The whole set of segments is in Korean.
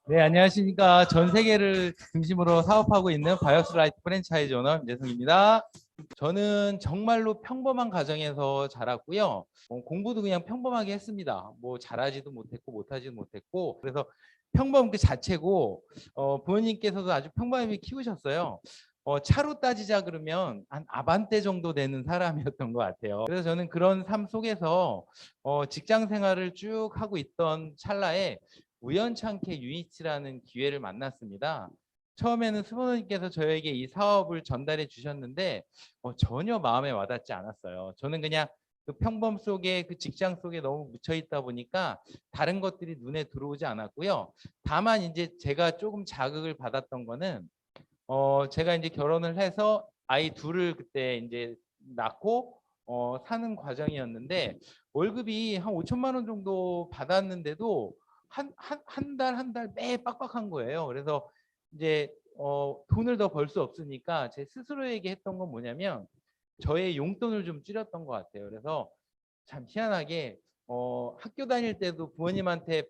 네, 안녕하십니까. 전 세계를 중심으로 사업하고 있는 바이오스라이트 프랜차이즈 오너 임재성입니다. 저는 정말로 평범한 가정에서 자랐고요. 공부도 그냥 평범하게 했습니다. 뭐 잘하지도 못했고 못하지도 못했고 그래서 평범 그 자체고 부모님께서도 아주 평범하게 키우셨어요. 차로 따지자 그러면 한 아반떼 정도 되는 사람이었던 것 같아요. 그래서 저는 그런 삶 속에서 직장 생활을 쭉 하고 있던 찰나에 우연찮게 유니치라는 기회를 만났습니다. 처음에는 수모님께서 저에게 이 사업을 전달해 주셨는데 전혀 마음에 와닿지 않았어요. 저는 그냥 그 평범 속에 그 직장 속에 너무 묻혀 있다 보니까 다른 것들이 눈에 들어오지 않았고요. 다만 이제 제가 조금 자극을 받았던 거는 제가 이제 결혼을 해서 아이 둘을 그때 이제 낳고 사는 과정이었는데 월급이 한 5천만 원 정도 받았는데도 한 달 한 달 매 빡빡한 거예요. 그래서 이제 돈을 더 벌 수 없으니까 제 스스로에게 했던 건 뭐냐면 저의 용돈을 좀 줄였던 것 같아요. 그래서 참 희한하게 학교 다닐 때도 부모님한테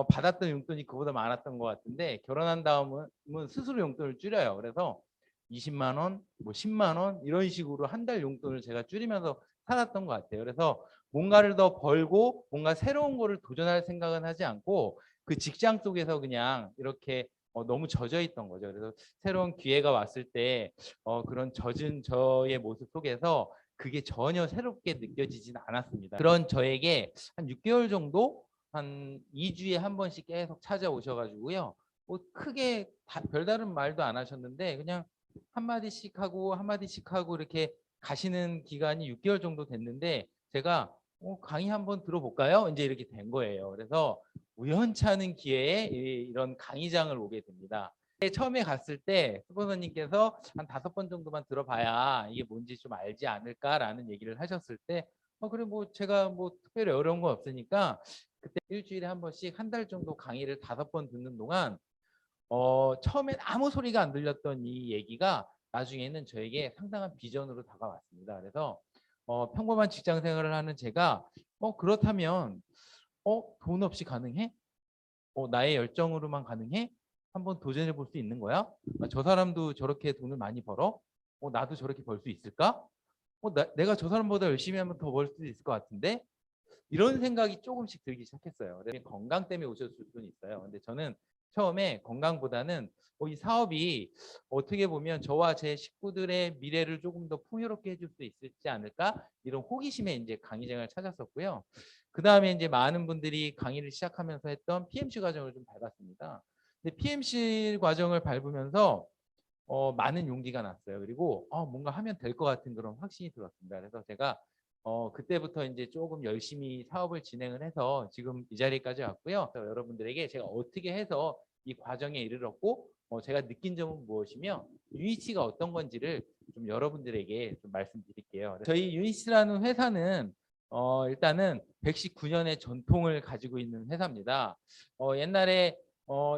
받았던 용돈이 그보다 많았던 것 같은데 결혼한 다음은 스스로 용돈을 줄여요. 그래서 20만 원, 뭐 10만 원 이런 식으로 한 달 용돈을 제가 줄이면서 살았던 것 같아요. 그래서 뭔가를 더 벌고 뭔가 새로운 거를 도전할 생각은 하지 않고 그 직장 속에서 그냥 이렇게 너무 젖어 있던 거죠. 그래서 새로운 기회가 왔을 때 그런 젖은 저의 모습 속에서 그게 전혀 새롭게 느껴지지는 않았습니다. 그런 저에게 한 6개월 정도 한 2주에 한 번씩 계속 찾아오셔가지고요. 뭐 크게 별다른 말도 안 하셨는데 그냥 한마디씩 하고 한마디씩 하고 이렇게 가시는 기간이 6개월 정도 됐는데 제가 강의 한번 들어볼까요? 이제 이렇게 된 거예요. 그래서 우연찮은 기회에 이런 강의장을 오게 됩니다. 처음에 갔을 때 수보사님께서 한 5번 정도만 들어봐야 이게 뭔지 좀 알지 않을까라는 얘기를 하셨을 때 그래 뭐 제가 뭐 특별히 어려운 거 없으니까 그때 일주일에 한 번씩 한 달 정도 강의를 5번 듣는 동안 처음엔 아무 소리가 안 들렸던 이 얘기가 나중에는 저에게 상당한 비전으로 다가왔습니다. 그래서 평범한 직장 생활을 하는 제가 그렇다면 돈 없이 가능해? 나의 열정으로만 가능해? 한번 도전해 볼 수 있는 거야? 저 사람도 저렇게 돈을 많이 벌어? 나도 저렇게 벌 수 있을까? 내가 저 사람보다 열심히 하면 더 벌 수 있을 것 같은데? 이런 생각이 조금씩 들기 시작했어요. 건강 때문에 오셨을 수는 있어요. 근데 저는 처음에 건강보다는 이 사업이 어떻게 보면 저와 제 식구들의 미래를 조금 더 풍요롭게 해줄 수 있지 않을까? 이런 호기심에 이제 강의장을 찾았었고요. 그 다음에 이제 많은 분들이 강의를 시작하면서 했던 PMC 과정을 좀 밟았습니다. 근데 PMC 과정을 밟으면서 많은 용기가 났어요. 그리고 뭔가 하면 될 것 같은 그런 확신이 들었습니다. 그래서 제가 그때부터 이제 조금 열심히 사업을 진행을 해서 지금 이 자리까지 왔고요. 여러분들에게 제가 어떻게 해서 이 과정에 이르렀고 제가 느낀 점은 무엇이며 유니치가 어떤 건지를 좀 여러분들에게 좀 말씀드릴게요. 저희 유니치라는 회사는 일단은 119년의 전통을 가지고 있는 회사입니다. 옛날에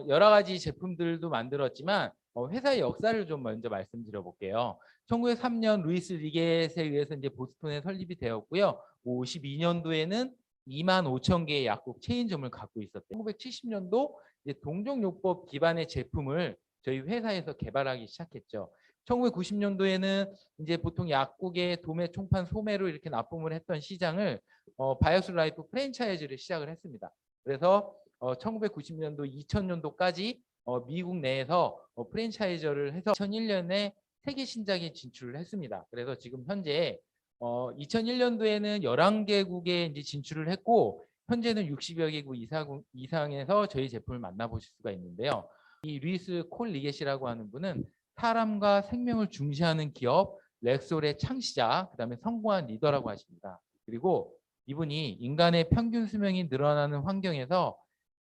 여러 가지 제품들도 만들었지만 회사의 역사를 좀 먼저 말씀드려 볼게요. 1903년 루이스 리겟에 의해서 이제 보스턴에 설립이 되었고요. 52년도에는 2만 5천 개의 약국 체인점을 갖고 있었대요. 1970년도 이제 동종요법 기반의 제품을 저희 회사에서 개발하기 시작했죠. 1990년도에는 이제 보통 약국의 도매, 총판, 소매로 이렇게 납품을 했던 시장을 바이오스 라이프 프랜차이즈를 시작을 했습니다. 그래서 1990년도, 2000년도까지 미국 내에서 프랜차이저를 해서 2001년에 세계 신장에 진출을 했습니다. 그래서 지금 현재 2001년도에는 11개국에 이제 진출을 했고 현재는 60여 개국 이상에서 저희 제품을 만나보실 수가 있는데요. 이 루이스 콜 리겟이라고 하는 분은 사람과 생명을 중시하는 기업 렉솔의 창시자, 그다음에 성공한 리더라고 하십니다. 그리고 이분이 인간의 평균 수명이 늘어나는 환경에서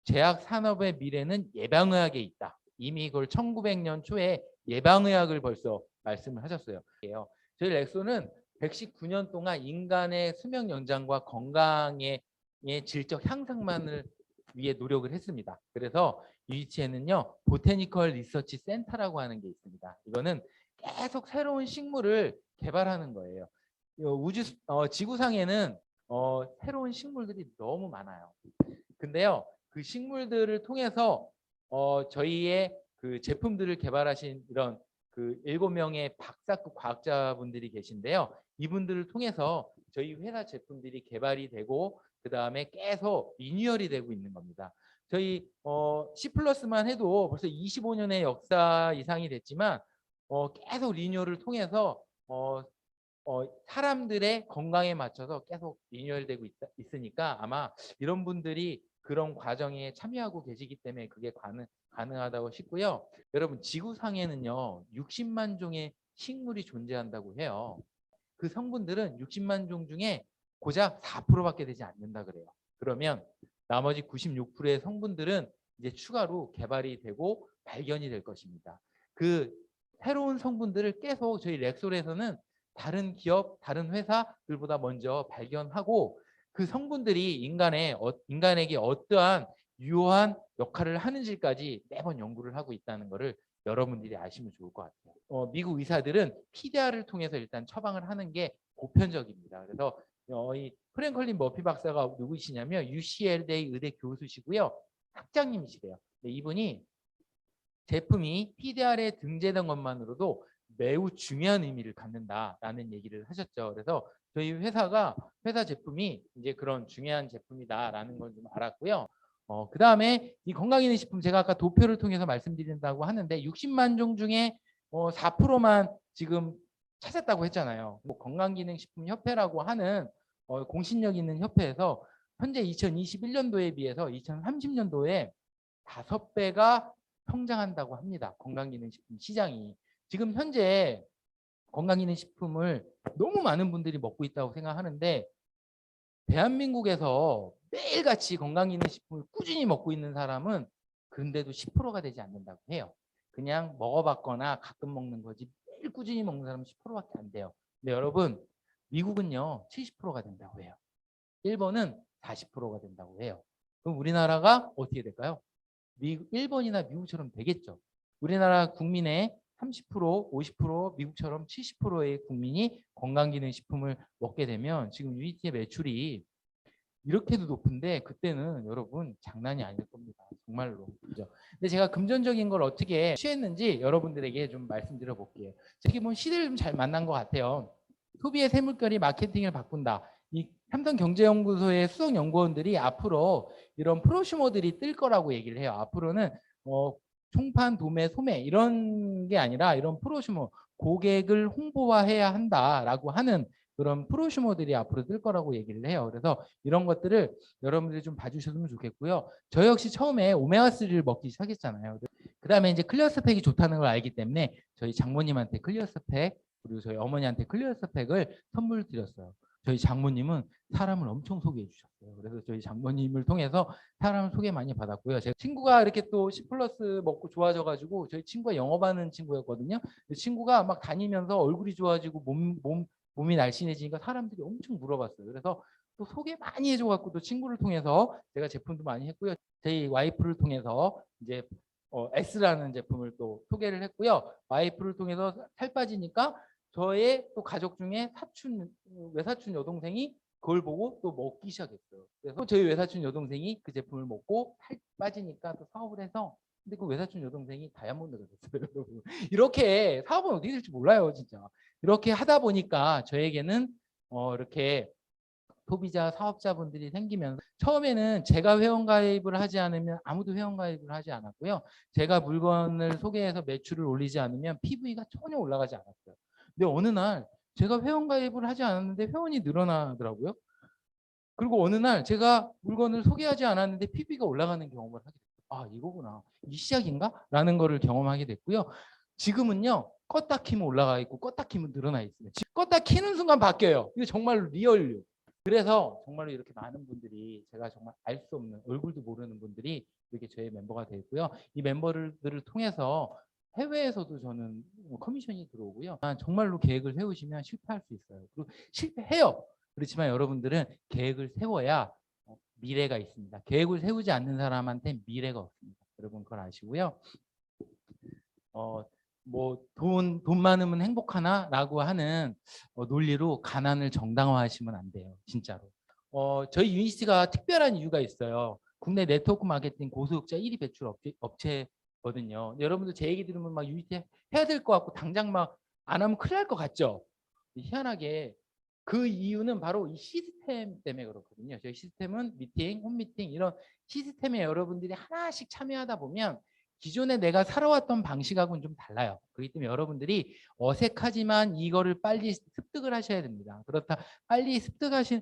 제약 산업의 미래는 예방의학에 있다. 이미 그걸 1900년 초에 예방의학을 벌써 말씀을 하셨어요. 저희 렉소는 119년 동안 인간의 수명 연장과 건강의 질적 향상만을 위해 노력을 했습니다. 그래서 UEC에는요 보테니컬 리서치 센터라고 하는 게 있습니다. 이거는 계속 새로운 식물을 개발하는 거예요. 지구상에는 새로운 식물들이 너무 많아요. 근데요 그 식물들을 통해서 저희의 그 제품들을 개발하신 이런 그 7명의 박사급 과학자분들이 계신데요. 이분들을 통해서 저희 회사 제품들이 개발이 되고 그다음에 계속 리뉴얼이 되고 있는 겁니다. 저희 C++만 해도 벌써 25년의 역사 이상이 됐지만 계속 리뉴얼을 통해서 사람들의 건강에 맞춰서 계속 리뉴얼되고 있으니까 아마 이런 분들이 그런 과정에 참여하고 계시기 때문에 그게 가능하다고 싶고요. 여러분 지구상에는요 60만 종의 식물이 존재한다고 해요. 그 성분들은 60만 종 중에 고작 4%밖에 되지 않는다 그래요. 그러면 나머지 96%의 성분들은 이제 추가로 개발이 되고 발견이 될 것입니다. 그 새로운 성분들을 계속 저희 렉솔에서는 다른 기업, 다른 회사들보다 먼저 발견하고 그 성분들이 인간에게 어떠한 유효한 역할을 하는지까지 매번 연구를 하고 있다는 것을 여러분들이 아시면 좋을 것 같아요. 미국 의사들은 PDR을 통해서 일단 처방을 하는 게 보편적입니다. 그래서 이 프랭클린 머피 박사가 누구시냐면 UCLA 의대 교수시고요. 학장님이시래요. 이분이 제품이 PDR에 등재된 것만으로도 매우 중요한 의미를 갖는다라는 얘기를 하셨죠. 그래서 저희 회사 제품이 이제 그런 중요한 제품이다라는 걸 좀 알았고요. 그다음에 이 건강기능식품 제가 아까 도표를 통해서 말씀드린다고 하는데 60만 종 중에 4%만 지금 찾았다고 했잖아요. 뭐 건강기능식품협회라고 하는 공신력 있는 협회에서 현재 2021년도에 비해서 2030년도에 5배가 성장한다고 합니다. 건강기능식품 시장이. 지금 현재 건강기능식품을 너무 많은 분들이 먹고 있다고 생각하는데 대한민국에서 매일같이 건강기능식품을 꾸준히 먹고 있는 사람은 그런데도 10%가 되지 않는다고 해요. 그냥 먹어봤거나 가끔 먹는 거지 매일 꾸준히 먹는 사람은 10%밖에 안 돼요. 근데 여러분 미국은요 70%가 된다고 해요. 일본은 40%가 된다고 해요. 그럼 우리나라가 어떻게 될까요? 일본이나 미국처럼 되겠죠. 우리나라 국민의 30%, 50%, 미국처럼 70%의 국민이 건강기능식품을 먹게 되면 지금 유니티의 매출이 이렇게도 높은데 그때는 여러분 장난이 아닐 겁니다. 정말로. 그죠? 근데 제가 금전적인 걸 어떻게 취했는지 여러분들에게 좀 말씀드려 볼게요. 특히 뭐 시대를 좀 잘 만난 것 같아요. 소비의 샘물결이 마케팅을 바꾼다. 이 삼성경제연구소의 수석 연구원들이 앞으로 이런 프로슈머들이 뜰 거라고 얘기를 해요. 앞으로는 총판, 도매, 소매 이런 게 아니라 이런 프로슈머 고객을 홍보화해야 한다라고 하는 그런 프로슈머들이 앞으로 뜰 거라고 얘기를 해요. 그래서 이런 것들을 여러분들이 좀 봐주셨으면 좋겠고요. 저 역시 처음에 오메가3를 먹기 시작했잖아요. 그 다음에 이제 클리어 스펙이 좋다는 걸 알기 때문에 저희 장모님한테 클리어 스펙 그리고 저희 어머니한테 클리어 스펙을 선물 드렸어요. 저희 장모님은 사람을 엄청 소개해 주셨어요. 그래서 저희 장모님을 통해서 사람을 소개 많이 받았고요. 제 친구가 이렇게 또 C 플러스 먹고 좋아져가지고 저희 친구가 영업하는 친구였거든요. 그 친구가 막 다니면서 얼굴이 좋아지고 몸이 날씬해지니까 사람들이 엄청 물어봤어요. 그래서 또 소개 많이 해줘갖고 또 친구를 통해서 제가 제품도 많이 했고요. 저희 와이프를 통해서 이제 S라는 제품을 또 소개를 했고요. 와이프를 통해서 살 빠지니까 저의 또 가족 중에 외사촌 여동생이 그걸 보고 또 먹기 시작했어요. 그래서 저희 외사촌 여동생이 그 제품을 먹고 살 빠지니까 또 사업을 해서 근데 그 외사촌 여동생이 다이아몬드가 됐어요. 여러분. 이렇게 사업은 어떻게 될지 몰라요, 진짜. 이렇게 하다 보니까 저에게는 이렇게 소비자 사업자분들이 생기면서 처음에는 제가 회원가입을 하지 않으면 아무도 회원가입을 하지 않았고요. 제가 물건을 소개해서 매출을 올리지 않으면 PV가 전혀 올라가지 않았어요. 근데 어느 날 제가 회원가입을 하지 않았는데 회원이 늘어나더라고요. 그리고 어느 날 제가 물건을 소개하지 않았는데 PV가 올라가는 경험을 하게 됐어요. 아 이거구나. 이 시작인가? 라는 거를 경험하게 됐고요. 지금은요. 껐다 키면 올라가 있고 껐다 키면 늘어나 있어요. 껐다 키는 순간 바뀌어요. 이거 정말 리얼로. 그래서 정말로 이렇게 많은 분들이 제가 정말 알 수 없는 얼굴도 모르는 분들이 이렇게 저의 멤버가 되어 있고요. 이 멤버들을 통해서 해외에서도 저는 커미션이 들어오고요. 정말로 계획을 세우시면 실패할 수 있어요. 그리고 실패해요. 그렇지만 여러분들은 계획을 세워야 미래가 있습니다. 계획을 세우지 않는 사람한테 미래가 없습니다. 여러분 그걸 아시고요. 뭐 돈 많으면 행복하나라고 하는 논리로 가난을 정당화하시면 안 돼요. 진짜로. 저희 유니티가 특별한 이유가 있어요. 국내 네트워크 마케팅 고소득자 1위 배출 업체거든요. 여러분들 제 얘기 들으면 막 UET 해야 될 것 같고 당장 막 안 하면 큰일 날 것 같죠? 희한하게 그 이유는 바로 이 시스템 때문에 그렇거든요. 저희 시스템은 미팅, 홈미팅 이런 시스템에 여러분들이 하나씩 참여하다 보면 기존에 내가 살아왔던 방식하고는 좀 달라요. 그렇기 때문에 여러분들이 어색하지만 이거를 빨리 습득을 하셔야 됩니다. 그렇다 빨리 습득하신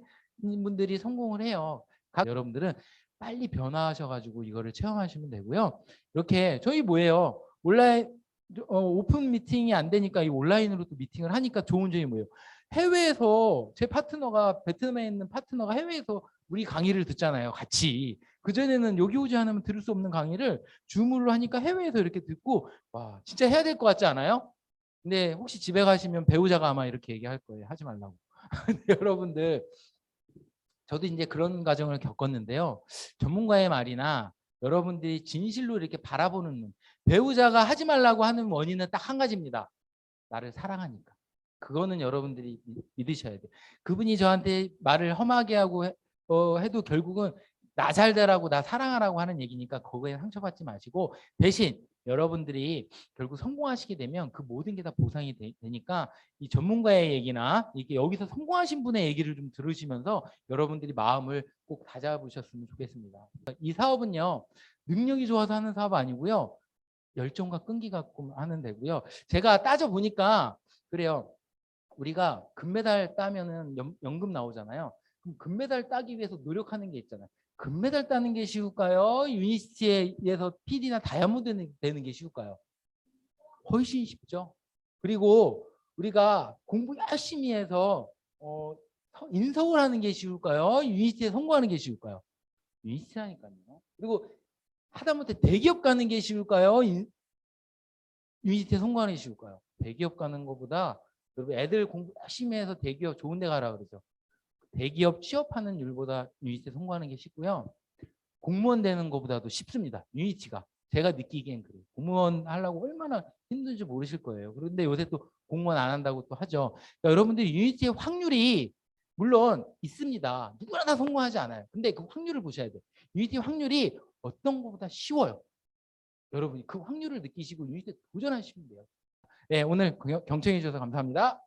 분들이 성공을 해요. 여러분들은 빨리 변화하셔가지고 이거를 체험하시면 되고요. 이렇게 저희 뭐예요? 온라인 오픈 미팅이 안 되니까 이 온라인으로 또 미팅을 하니까 좋은 점이 뭐예요? 해외에서 제 파트너가 베트남에 있는 파트너가 해외에서 우리 강의를 듣잖아요. 같이. 그전에는 여기 오지 않으면 들을 수 없는 강의를 줌으로 하니까 해외에서 이렇게 듣고 와 진짜 해야 될 것 같지 않아요? 근데 혹시 집에 가시면 배우자가 아마 이렇게 얘기할 거예요. 하지 말라고. 여러분들 저도 이제 그런 과정을 겪었는데요. 전문가의 말이나 여러분들이 진실로 이렇게 바라보는 눈. 배우자가 하지 말라고 하는 원인은 딱 한 가지입니다. 나를 사랑하니까. 그거는 여러분들이 믿으셔야 돼요. 그분이 저한테 말을 험하게 하고 해도 결국은 나 잘 되라고 나 사랑하라고 하는 얘기니까 그거에 상처받지 마시고 대신 여러분들이 결국 성공하시게 되면 그 모든 게 다 보상이 되니까 이 전문가의 얘기나 이게 여기서 성공하신 분의 얘기를 좀 들으시면서 여러분들이 마음을 꼭 다잡으셨으면 좋겠습니다. 이 사업은요. 능력이 좋아서 하는 사업 아니고요. 열정과 끈기 갖고 하면 되고요. 제가 따져보니까 그래요. 우리가 금메달 따면은 연금 나오잖아요. 그럼 금메달 따기 위해서 노력하는 게 있잖아요. 금메달 따는 게 쉬울까요? 유니스티에서 PD나 다이아몬드 되는 게 쉬울까요? 훨씬 쉽죠. 그리고 우리가 공부 열심히 해서 인서울 하는 게 쉬울까요? 유니스티에 성공하는 게 쉬울까요? 유니스티라니까요. 그리고 하다못해 대기업 가는 게 쉬울까요? 유니스티에 성공하는 게 쉬울까요? 대기업 가는 것보다 여러분 애들 공부 열심히 해서 대기업 좋은 데 가라 그러죠. 대기업 취업하는 일보다 유니티에 성공하는 게 쉽고요. 공무원 되는 것보다도 쉽습니다. 유니티가. 제가 느끼기엔 그래요. 공무원 하려고 얼마나 힘든지 모르실 거예요. 그런데 요새 또 공무원 안 한다고 또 하죠. 그러니까 여러분들이 유니티의 확률이 물론 있습니다. 누구나 다 성공하지 않아요. 근데 그 확률을 보셔야 돼요. 유니티 확률이 어떤 것보다 쉬워요. 여러분이 그 확률을 느끼시고 유니티에 도전하시면 돼요. 네, 오늘 경청해 주셔서 감사합니다.